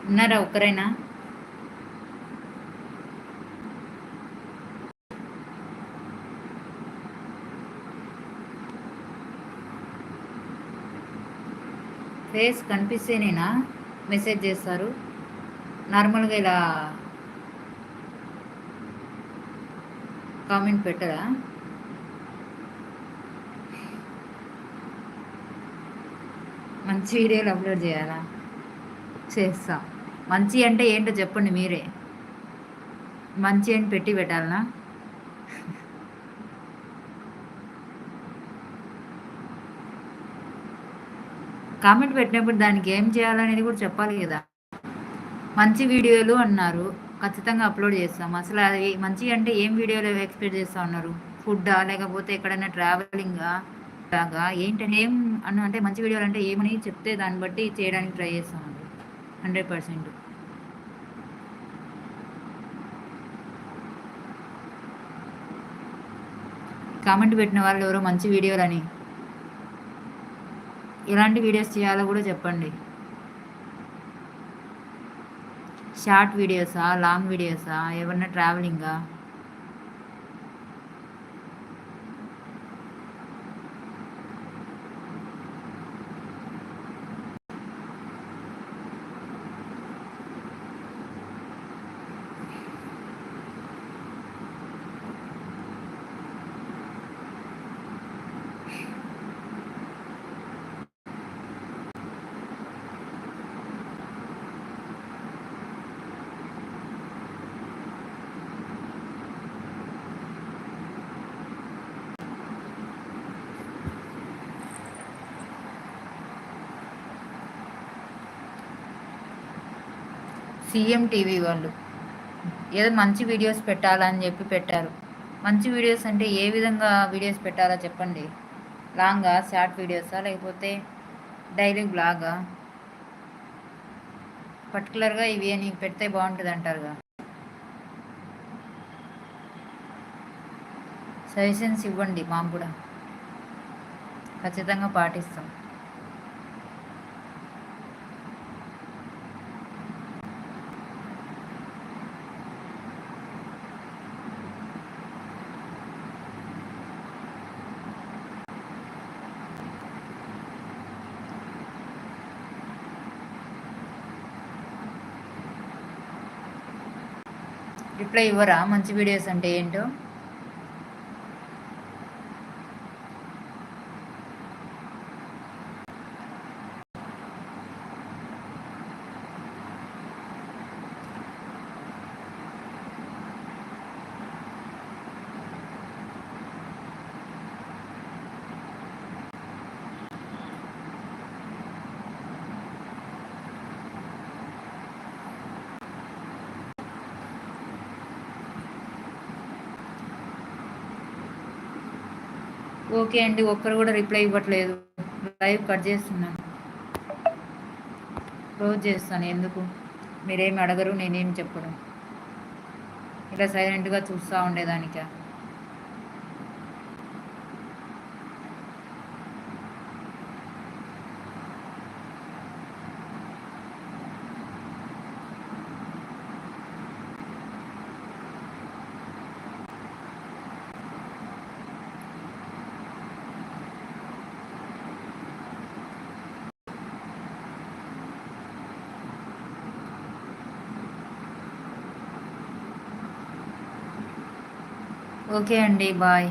ఉన్నారా ఒక్కరైనా? Face కనిపిస్తేనేనా message చేస్తారు? నార్మల్గా ఇలా కామెంట్ పెట్టరా? మంచి వీడియోలు అప్లోడ్ చేయాలా? చేస్తా. మంచి అంటే ఏంటో చెప్పండి మీరే. మంచి అని పెట్టి పెట్టాలనా? కామెంట్ పెట్టినప్పుడు దానికి ఏం చేయాలనేది కూడా చెప్పాలి కదా. మంచి వీడియోలు అన్నారు, ఖచ్చితంగా అప్లోడ్ చేస్తాం. అసలు అది మంచి అంటే ఏం వీడియోలు ఎక్స్పెక్ట్ చేస్తూ ఉన్నారు? ఫుడ్డా, లేకపోతే ఎక్కడైనా ట్రావెలింగా, లాగా ఏంటంటే ఏం అంటే మంచి వీడియోలు అంటే ఏమని చెప్తే దాన్ని బట్టి చేయడానికి ట్రై చేస్తామండి 100%. కామెంట్ పెట్టిన వాళ్ళు ఎవరో మంచి వీడియోలని, ఎలాంటి వీడియోస్ చేయాలో కూడా చెప్పండి. షార్ట్ వీడియోసా, లాంగ్ వీడియోసా, ఏమన్నా ట్రావెలింగా? సీఎం టీవీ వాళ్ళు ఏదో మంచి వీడియోస్ పెట్టాలని చెప్పి పెట్టారు. మంచి వీడియోస్ అంటే ఏ విధంగా వీడియోస్ పెట్టాలో చెప్పండి. లాంగా, షార్ట్ వీడియోసా, లేకపోతే డైలీ బ్లాగా? పర్టికులర్గా ఇవి అని పెడితే బాగుంటుంది అంటారుగా. సజెషన్స్ ఇవ్వండి, మాకు కూడా ఖచ్చితంగా పాటిస్తాం. రిప్లై ఇవ్వరా మంచి వీడియోస్ అంటే ఏంటో? ఓకే అండి, ఒక్కరు కూడా రిప్లై ఇవ్వట్లేదు. లైవ్ కట్ చేస్తున్నాను, క్లోజ్ చేస్తాను. ఎందుకు మీరేమి అడగరు, నేనేం చెప్పను. ఇలా సైలెంట్గా చూస్తూ ఉండేదానికా? ఓకే అండి, బాయ్.